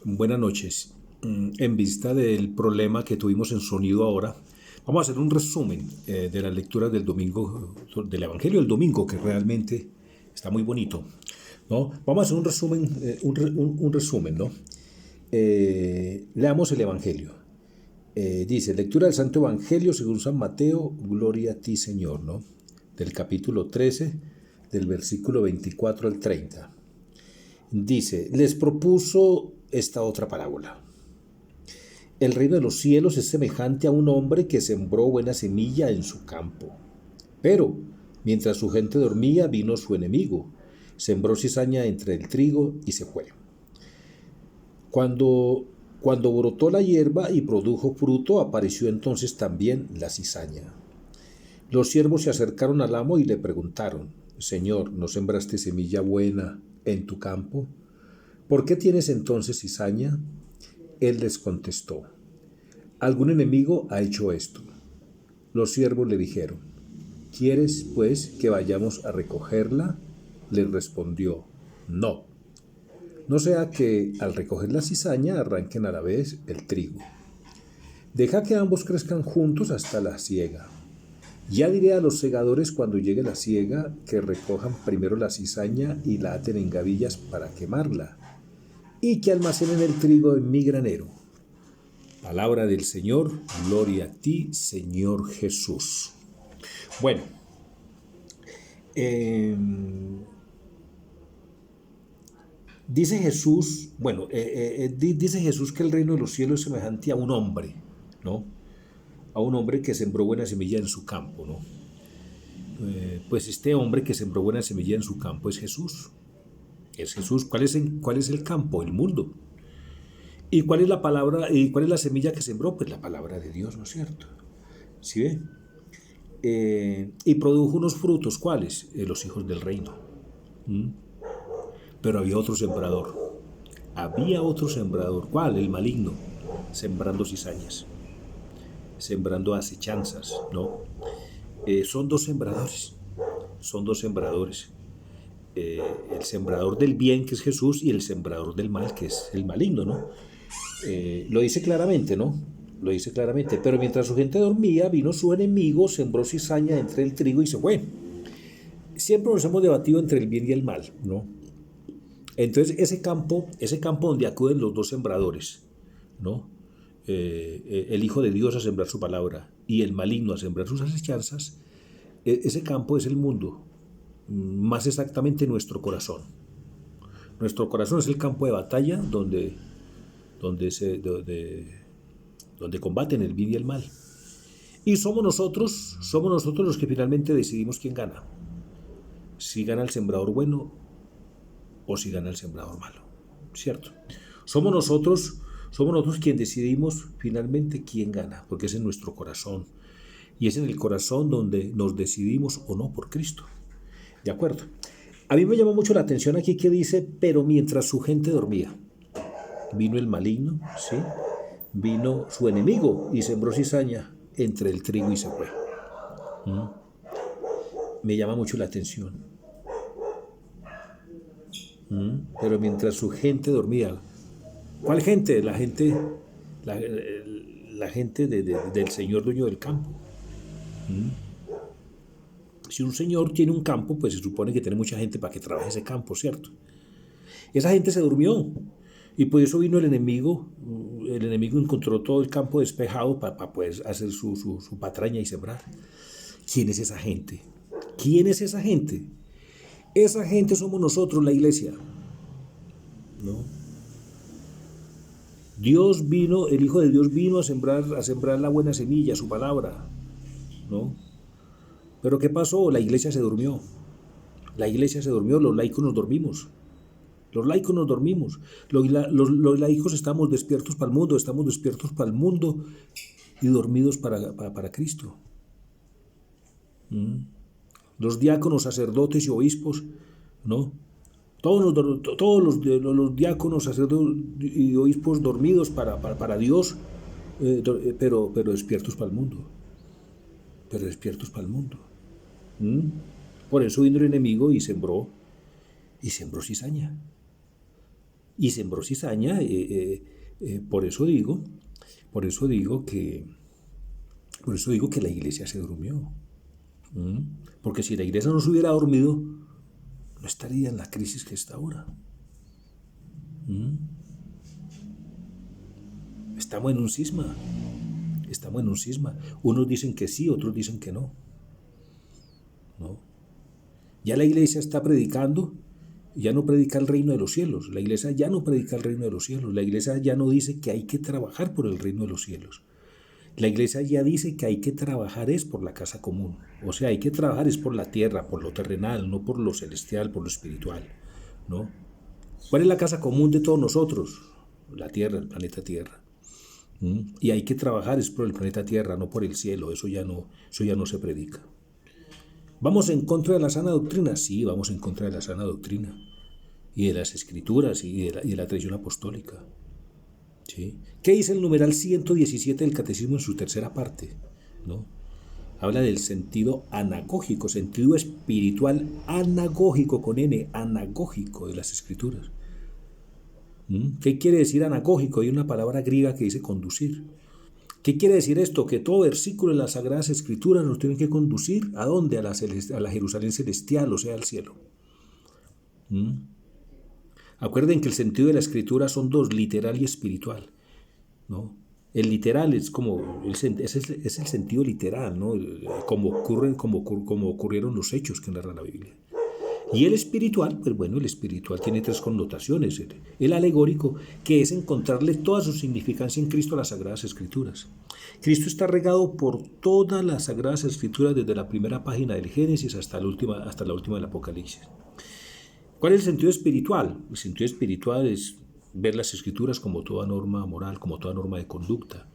Buenas noches. En vista del problema que tuvimos en sonido ahora, vamos a hacer un resumen de las lecturas del domingo, del Evangelio del domingo, que realmente está muy bonito, ¿no? Vamos a hacer un resumen, un resumen, ¿no? Leamos el Evangelio. Dice, lectura del Santo Evangelio según San Mateo, gloria a ti, Señor, ¿no? Del capítulo 13, del versículo 24 al 30. Dice, les propuso esta otra parábola. El reino de los cielos es semejante a un hombre que sembró buena semilla en su campo. Pero, mientras su gente dormía, vino su enemigo, sembró cizaña entre el trigo y se fue. Cuando brotó la hierba y produjo fruto, apareció entonces también la cizaña. Los siervos se acercaron al amo y le preguntaron, Señor, ¿no sembraste semilla buena en tu campo? ¿Por qué tienes entonces cizaña? Él les contestó, algún enemigo ha hecho esto. Los siervos le dijeron, ¿quieres, pues, que vayamos a recogerla? Les respondió, no. No sea que al recoger la cizaña arranquen a la vez el trigo. Deja que ambos crezcan juntos hasta la siega. Ya diré a los segadores cuando llegue la siega que recojan primero la cizaña y la aten en gavillas para quemarla, y que almacenen el trigo en mi granero. Palabra del Señor, gloria a ti, Señor Jesús. Bueno, dice Jesús, dice Jesús que el reino de los cielos es semejante a un hombre, ¿no? A un hombre que sembró buena semilla en su campo, ¿no? Pues este hombre que sembró buena semilla en su campo es Jesús. Es Jesús. ¿Cuál es el campo? El mundo. ¿Y cuál es la palabra, y cuál es la semilla que sembró? Pues la palabra de Dios, ¿no es cierto? ¿Sí ve? Y produjo unos frutos, ¿cuáles? Los hijos del reino. Pero había otro sembrador. Había otro sembrador. ¿Cuál? El maligno. Sembrando cizañas. Sembrando acechanzas, ¿no? Son dos sembradores. Son dos sembradores. El sembrador del bien, que es Jesús, y el sembrador del mal, que es el maligno, ¿no? Lo dice claramente, ¿no? Lo dice claramente. Pero mientras su gente dormía, vino su enemigo, sembró cizaña entre el trigo y se fue. Siempre nos hemos debatido entre el bien y el mal, ¿no? Entonces, ese campo donde acuden los dos sembradores, ¿no? El Hijo de Dios a sembrar su palabra y el maligno a sembrar sus acechanzas, ese campo es el mundo, más exactamente nuestro corazón. Nuestro corazón es el campo de batalla donde combaten el bien y el mal. Y somos nosotros los que finalmente decidimos quién gana. Si gana el sembrador bueno o si gana el sembrador malo. ¿Cierto? Somos nosotros quienes decidimos finalmente quién gana, porque es en nuestro corazón. Y es en el corazón donde nos decidimos o no por Cristo. ¿De acuerdo? A mí me llama mucho la atención aquí que dice, pero mientras su gente dormía, vino el maligno, ¿sí? Vino su enemigo y sembró cizaña entre el trigo y se fue. Me llama mucho la atención. Pero mientras su gente dormía, ¿cuál gente? La gente del señor dueño del campo. Si un señor tiene un campo, pues se supone que tiene mucha gente para que trabaje ese campo, ¿cierto? Esa gente se durmió y por eso vino el enemigo. El enemigo encontró todo el campo despejado para poder hacer su patraña y sembrar. ¿Quién es esa gente? ¿Quién es esa gente? Esa gente somos nosotros, la iglesia, ¿no? Dios vino, el Hijo de Dios vino a sembrar la buena semilla, su palabra, ¿no? Pero ¿qué pasó? La iglesia se durmió. La iglesia se durmió, los laicos nos dormimos. Los laicos nos dormimos. Los laicos estamos despiertos para el mundo y dormidos para Cristo. Los diáconos, sacerdotes y obispos, ¿no? Todos los diáconos, sacerdotes y obispos dormidos para Dios, pero despiertos para el mundo. Pero despiertos para el mundo. Por eso vino el enemigo y sembró cizaña. y sembró cizaña. Por eso digo que la iglesia se durmió. Porque si la iglesia no se hubiera dormido, no estaría en la crisis que está ahora. Estamos en un cisma. Unos dicen que sí, otros dicen que no. Ya la iglesia está predicando, ya no predica el reino de los cielos. La iglesia ya no predica el reino de los cielos. La iglesia ya no dice que hay que trabajar por el reino de los cielos. La iglesia ya dice que hay que trabajar es por la casa común. O sea, hay que trabajar es por la tierra, por lo terrenal, no por lo celestial, por lo espiritual, ¿no? ¿Cuál es la casa común de todos nosotros? La tierra, el planeta Tierra. Y hay que trabajar es por el planeta Tierra, no por el cielo. Eso ya no se predica. ¿Vamos en contra de la sana doctrina? Sí, vamos en contra de la sana doctrina y de las escrituras y de la tradición apostólica. ¿Sí? ¿Qué dice el numeral 117 del Catecismo en su tercera parte? ¿No? Habla del sentido anagógico, sentido espiritual anagógico con N, anagógico de las escrituras. ¿Qué quiere decir anagógico? Hay una palabra griega que dice conducir. ¿Qué quiere decir esto? Que todo versículo de las Sagradas Escrituras nos tiene que conducir ¿a dónde? A la Jerusalén celestial, o sea, al cielo. Acuerden que el sentido de la Escritura son dos, literal y espiritual, ¿no? El literal es como es el sentido literal, ¿no? Como ocurrieron los hechos que narra la Biblia. Y el espiritual, pues bueno, el espiritual tiene tres connotaciones. El alegórico, que es encontrarle toda su significancia en Cristo a las Sagradas Escrituras. Cristo está regado por todas las Sagradas Escrituras, desde la primera página del Génesis hasta la última del Apocalipsis. ¿Cuál es el sentido espiritual? El sentido espiritual es ver las Escrituras como toda norma moral, como toda norma de conducta.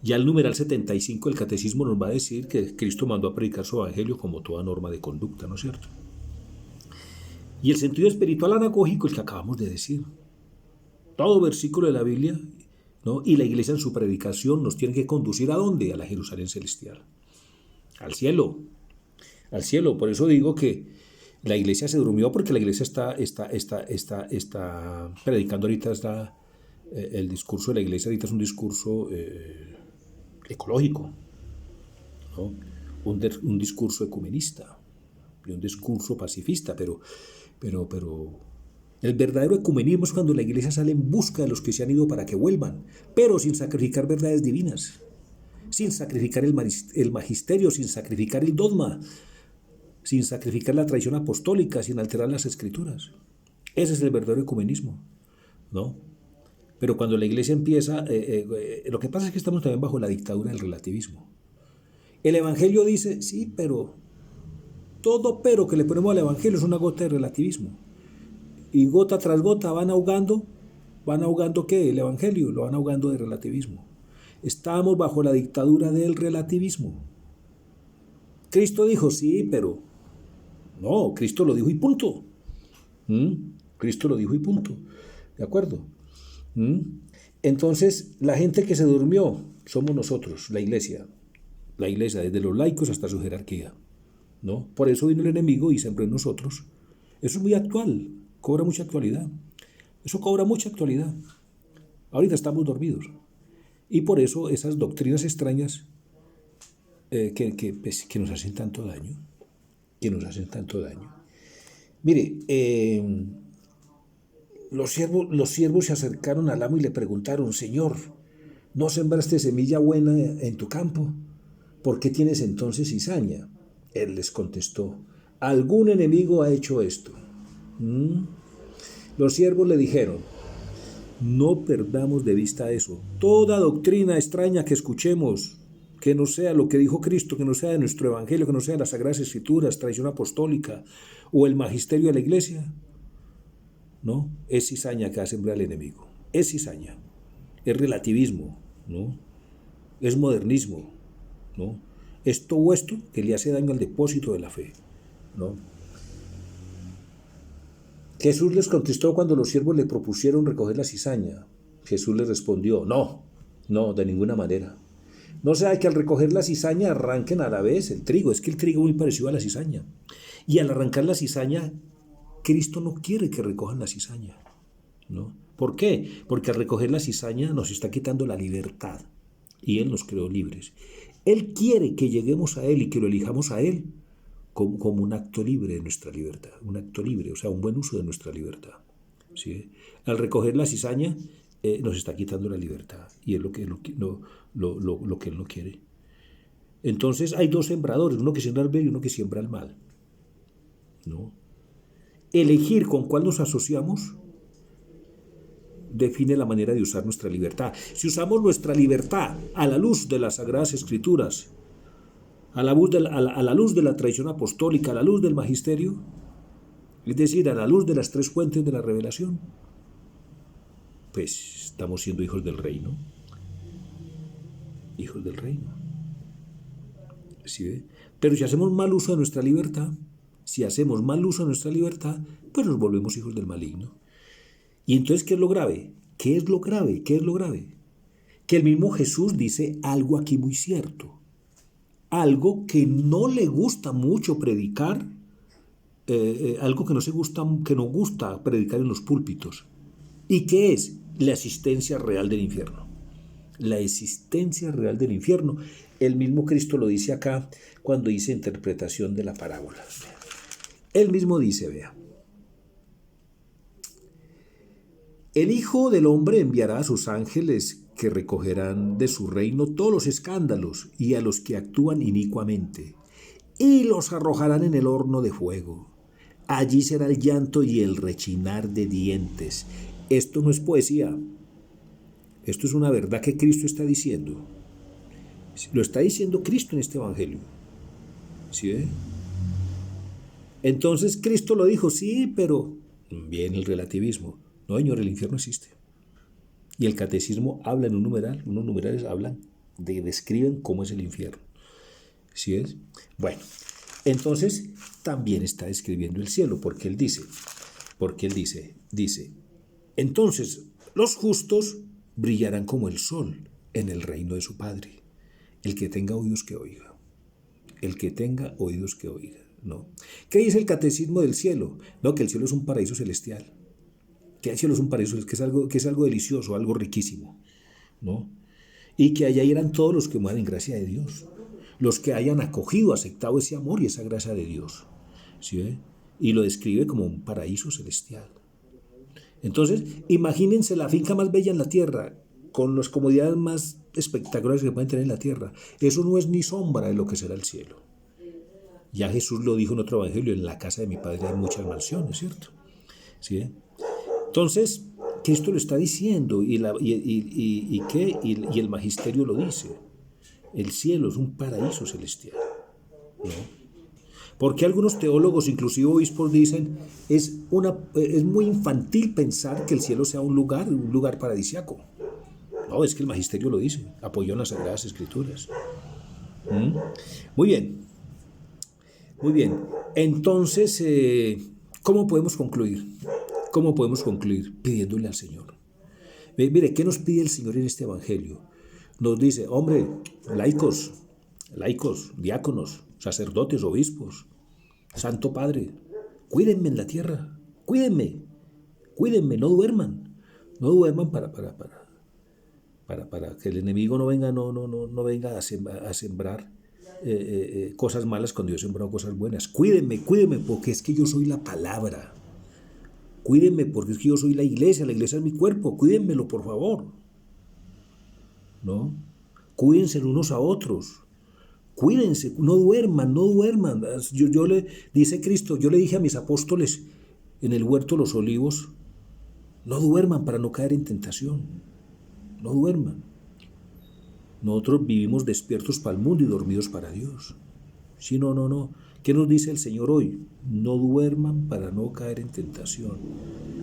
Ya el numeral 75 del Catecismo nos va a decir que Cristo mandó a predicar su evangelio como toda norma de conducta, ¿no es cierto? Y el sentido espiritual anagógico, el que acabamos de decir. Todo versículo de la Biblia, ¿no? Y la iglesia en su predicación nos tiene que conducir ¿a dónde? A la Jerusalén celestial. Al cielo. Al cielo. Por eso digo que la iglesia se durmió, porque la iglesia está predicando ahorita, el discurso de la iglesia ahorita es un discurso ecológico, ¿no? Un discurso ecumenista y un discurso pacifista, pero el verdadero ecumenismo es cuando la iglesia sale en busca de los que se han ido para que vuelvan, pero sin sacrificar verdades divinas, sin sacrificar el magisterio, sin sacrificar el dogma, sin sacrificar la tradición apostólica, sin alterar las escrituras. Ese es el verdadero ecumenismo, ¿no? Pero cuando la iglesia empieza, lo que pasa es que estamos también bajo la dictadura del relativismo. El evangelio dice, sí, pero todo pero que le ponemos al evangelio es una gota de relativismo. Y gota tras gota van ahogando ¿qué? El evangelio, lo van ahogando de relativismo. Estamos bajo la dictadura del relativismo. Cristo dijo, sí, pero no, Cristo lo dijo y punto. Cristo lo dijo y punto. ¿De acuerdo? Entonces, la gente que se durmió somos nosotros, la iglesia, desde los laicos hasta su jerarquía, ¿no? Por eso vino el enemigo y sembró en nosotros. Eso es muy actual, cobra mucha actualidad. Eso cobra mucha actualidad. Ahorita estamos dormidos. Y por eso esas doctrinas extrañas que nos hacen tanto daño. Mire, los siervos se acercaron al amo y le preguntaron, Señor, ¿no sembraste semilla buena en tu campo? ¿Por qué tienes entonces cizaña? Él les contestó, algún enemigo ha hecho esto. Los siervos le dijeron, no perdamos de vista eso. Toda doctrina extraña que escuchemos, que no sea lo que dijo Cristo, que no sea de nuestro evangelio, que no sea de las Sagradas Escrituras, tradición apostólica o el magisterio de la iglesia, ¿no? Es cizaña que va a sembrar el enemigo. Es cizaña. Es relativismo, ¿no? Es modernismo, ¿no? Es todo esto que le hace daño al depósito de la fe, ¿no? Jesús les contestó cuando los siervos le propusieron recoger la cizaña. Jesús les respondió, no, de ninguna manera. No sea que al recoger la cizaña arranquen a la vez el trigo. Es que el trigo es muy parecido a la cizaña. Y al arrancar la cizaña, Cristo no quiere que recojan la cizaña. ¿no? ¿Por qué? Porque al recoger la cizaña nos está quitando la libertad y Él nos creó libres. Él quiere que lleguemos a Él y que lo elijamos a Él como un acto libre de nuestra libertad, un acto libre, o sea, un buen uso de nuestra libertad. ¿Sí? Al recoger la cizaña nos está quitando la libertad y es lo que Él no quiere. Entonces hay dos sembradores, uno que siembra el bien y uno que siembra el mal, ¿no? Elegir con cuál nos asociamos define la manera de usar nuestra libertad. Si usamos nuestra libertad a la luz de las Sagradas Escrituras, a la luz de la tradición apostólica, a la luz del magisterio, es decir, a la luz de las tres fuentes de la revelación, pues estamos siendo hijos del reino. Hijos del reino. ¿Sí ve? Pero si hacemos mal uso de nuestra libertad, pues nos volvemos hijos del maligno. Y entonces, ¿qué es lo grave? ¿Qué es lo grave? Que el mismo Jesús dice algo aquí muy cierto. Algo que no le gusta mucho predicar, algo que no gusta predicar en los púlpitos. ¿Y qué es? La existencia real del infierno. La existencia real del infierno. El mismo Cristo lo dice acá cuando dice interpretación de la parábola. Él mismo dice, vea, el Hijo del Hombre enviará a sus ángeles que recogerán de su reino todos los escándalos y a los que actúan inicuamente, y los arrojarán en el horno de fuego. Allí será el llanto y el rechinar de dientes. Esto no es poesía. Esto es una verdad que Cristo está diciendo. Lo está diciendo Cristo en este evangelio. ¿Sí ve? Entonces Cristo lo dijo, sí, pero viene el relativismo. No, señor, el infierno existe. Y el catecismo habla en un numeral, unos numerales describen cómo es el infierno. ¿Sí es? Bueno, entonces también está describiendo el cielo, porque él dice, entonces los justos brillarán como el sol en el reino de su Padre. El que tenga oídos que oiga. El que tenga oídos que oiga. ¿No? ¿Qué dice el catecismo del cielo? No, que el cielo es un paraíso celestial. Que el cielo es un paraíso, que es algo delicioso, algo riquísimo, ¿no? Y que allá irán todos los que mueran en gracia de Dios, los que hayan acogido, aceptado ese amor y esa gracia de Dios, ¿sí? Y lo describe como un paraíso celestial. Entonces, imagínense la finca más bella en la tierra, con las comodidades más espectaculares que pueden tener en la tierra. Eso no es ni sombra de lo que será el cielo. Ya Jesús lo dijo en otro evangelio, en la casa de mi Padre hay muchas mansiones, ¿cierto? ¿Sí? Entonces, Cristo lo está diciendo y el magisterio lo dice. El cielo es un paraíso celestial, ¿no? Porque algunos teólogos, inclusive obispos, dicen es muy infantil pensar que el cielo sea un lugar paradisiaco. No, es que el magisterio lo dice, apoyó en las Sagradas Escrituras. Muy bien. Entonces, ¿cómo podemos concluir? Pidiéndole al Señor. Mire, ¿qué nos pide el Señor en este evangelio? Nos dice, hombre, laicos, diáconos, sacerdotes, obispos, Santo Padre, cuídenme en la tierra, cuídenme, no duerman para que el enemigo no venga a sembrar cosas malas cuando yo he sembrado cosas buenas. Cuídenme, porque es que yo soy la palabra. Cuídenme porque es que yo soy la iglesia es mi cuerpo, cuídenmelo por favor. ¿No? Cuídense unos a otros. Cuídense, no duerman. Dice Cristo, yo le dije a mis apóstoles en el huerto de los olivos, no duerman para no caer en tentación. No duerman. Nosotros vivimos despiertos para el mundo y dormidos para Dios. Sí, no. ¿Qué nos dice el Señor hoy? No duerman para no caer en tentación.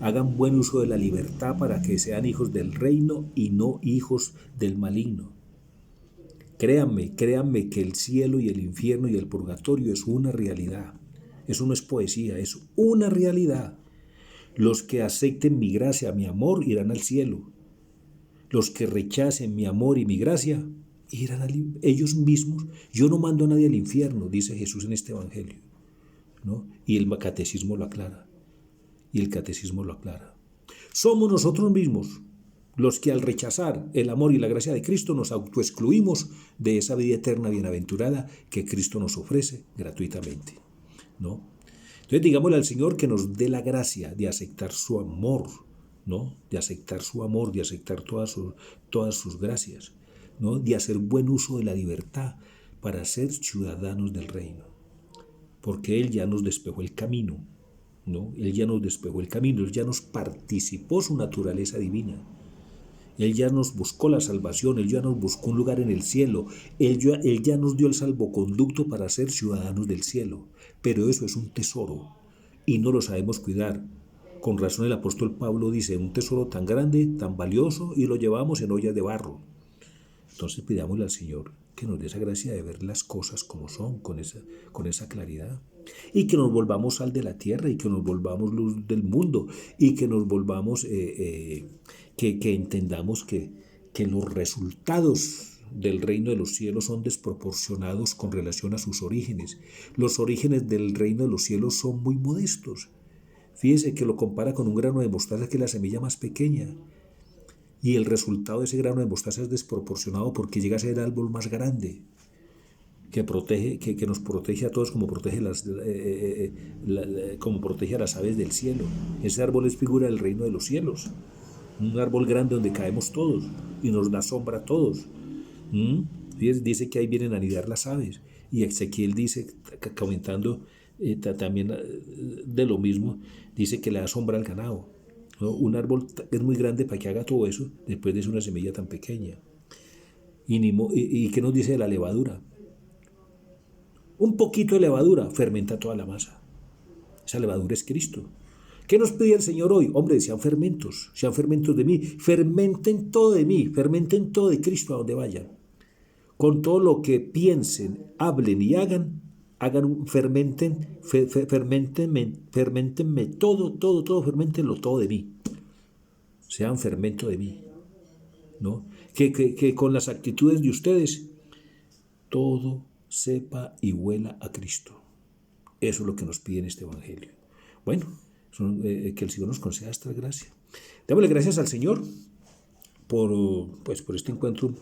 Hagan buen uso de la libertad para que sean hijos del reino y no hijos del maligno. Créanme que el cielo y el infierno y el purgatorio es una realidad. Eso no es poesía, es una realidad. Los que acepten mi gracia, mi amor, irán al cielo. Los que rechacen mi amor y mi gracia, irán ellos mismos. Yo no mando a nadie al infierno, dice Jesús en este evangelio, ¿no? Y el catecismo lo aclara. Somos nosotros mismos los que al rechazar el amor y la gracia de Cristo nos autoexcluimos de esa vida eterna bienaventurada que Cristo nos ofrece gratuitamente, ¿no? Entonces digámosle al Señor que nos dé la gracia de aceptar su amor, ¿no? De aceptar su amor, de aceptar todas sus gracias, ¿no? De hacer buen uso de la libertad para ser ciudadanos del reino, porque Él ya nos despejó el camino, ¿no? Él ya nos despejó el camino, Él ya nos participó su naturaleza divina. Él ya nos buscó la salvación, Él ya nos buscó un lugar en el cielo, Él ya nos dio el salvoconducto para ser ciudadanos del cielo. Pero eso es un tesoro y no lo sabemos cuidar. Con razón el apóstol Pablo dice, un tesoro tan grande, tan valioso, y lo llevamos en ollas de barro. Entonces pidámosle al Señor que nos dé esa gracia de ver las cosas como son, con esa claridad. Y que nos volvamos sal de la tierra, y que nos volvamos luz del mundo, y que nos volvamos, que entendamos que los resultados del reino de los cielos son desproporcionados con relación a sus orígenes. Los orígenes del reino de los cielos son muy modestos. Fíjese que lo compara con un grano de mostaza, que es la semilla más pequeña. Y el resultado de ese grano de mostaza es desproporcionado porque llega a ser el árbol más grande, que nos protege a todos como protege como protege a las aves del cielo. Ese árbol es figura del reino de los cielos. Un árbol grande donde caemos todos y nos da sombra a todos. Dice que ahí vienen a anidar las aves. Y Ezequiel dice, comentando también de lo mismo, dice que le da sombra al ganado, ¿no? Un árbol es muy grande para que haga todo eso después de ser una semilla tan pequeña. ¿Y qué nos dice de la levadura? Un poquito de levadura fermenta toda la masa. Esa levadura es Cristo. ¿Qué nos pide el Señor hoy? Hombre, sean fermentos de mí, fermenten todo de mí, fermenten todo de Cristo a donde vayan. Con todo lo que piensen, hablen y fermentenme todo, fermentenlo todo de mí. Sean fermento de mí, ¿no? Que con las actitudes de ustedes todo sepa y huela a Cristo. Eso es lo que nos pide en este Evangelio. Bueno, que el Señor nos conceda esta gracia. Démosle gracias al Señor por este encuentro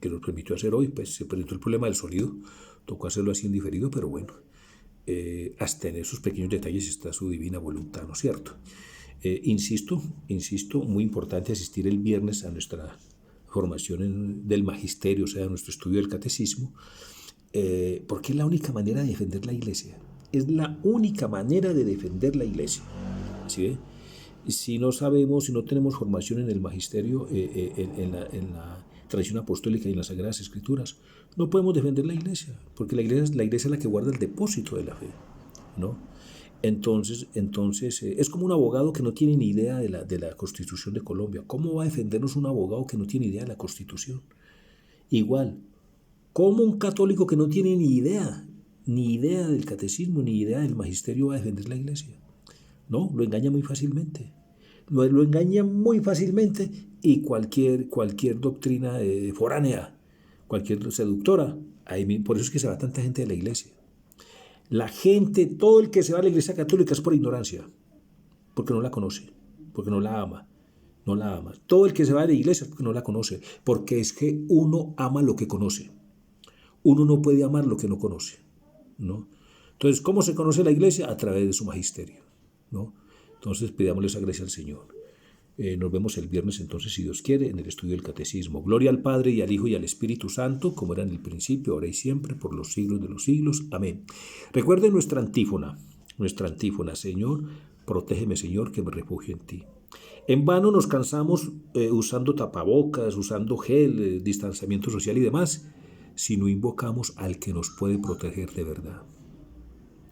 que nos permitió hacer hoy. Pues se presentó el problema del sonido, tocó hacerlo así en diferido, pero bueno, hasta en esos pequeños detalles está su divina voluntad, ¿no es cierto? Insisto, muy importante asistir el viernes a nuestra formación del magisterio, o sea, a nuestro estudio del catecismo, porque es la única manera de defender la iglesia. Es la única manera de defender la iglesia. ¿Sí ve? Si no sabemos, si no tenemos formación en el magisterio, en la tradición apostólica y en las Sagradas Escrituras, no podemos defender la iglesia, porque la iglesia es la que guarda el depósito de la fe, ¿no? Entonces es como un abogado que no tiene ni idea de la Constitución de Colombia. ¿Cómo va a defendernos un abogado que no tiene idea de la Constitución? Igual, ¿cómo un católico que no tiene ni idea del catecismo, ni idea del magisterio va a defender la iglesia? No, lo engaña muy fácilmente. Lo engaña muy fácilmente, y cualquier doctrina foránea, cualquier seductora, por eso es que se va tanta gente de la iglesia. La gente, todo el que se va a la iglesia católica es por ignorancia, porque no la conoce, porque no la ama. Todo el que se va a la iglesia es porque no la conoce, porque es que uno ama lo que conoce. Uno no puede amar lo que no conoce, ¿no? Entonces, ¿cómo se conoce la iglesia? A través de su magisterio, ¿no? Entonces, pidámosle esa gracia al Señor. Nos vemos el viernes entonces, si Dios quiere, en el estudio del Catecismo. Gloria al Padre, y al Hijo, y al Espíritu Santo, como era en el principio, ahora y siempre, por los siglos de los siglos. Amén. Recuerden nuestra antífona, Señor, protégeme, Señor, que me refugio en ti. En vano nos cansamos usando tapabocas, usando gel, distanciamiento social y demás, si no invocamos al que nos puede proteger de verdad.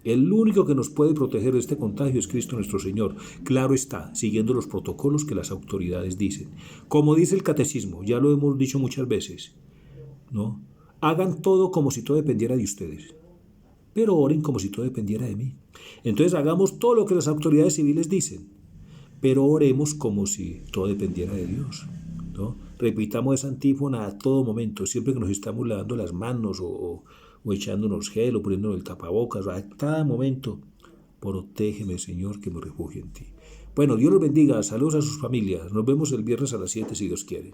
El único que nos puede proteger de este contagio es Cristo nuestro Señor. Claro está, siguiendo los protocolos que las autoridades dicen. Como dice el catecismo, ya lo hemos dicho muchas veces, ¿no? Hagan todo como si todo dependiera de ustedes, pero oren como si todo dependiera de mí. Entonces hagamos todo lo que las autoridades civiles dicen, pero oremos como si todo dependiera de Dios, ¿no? Repitamos esa antífona a todo momento, siempre que nos estamos lavando las manos o echándonos gel o poniéndonos el tapabocas, a cada momento. Protégeme, Señor, que me refugio en ti. Bueno, Dios los bendiga, saludos a sus familias. Nos vemos el viernes a las 7 si Dios quiere.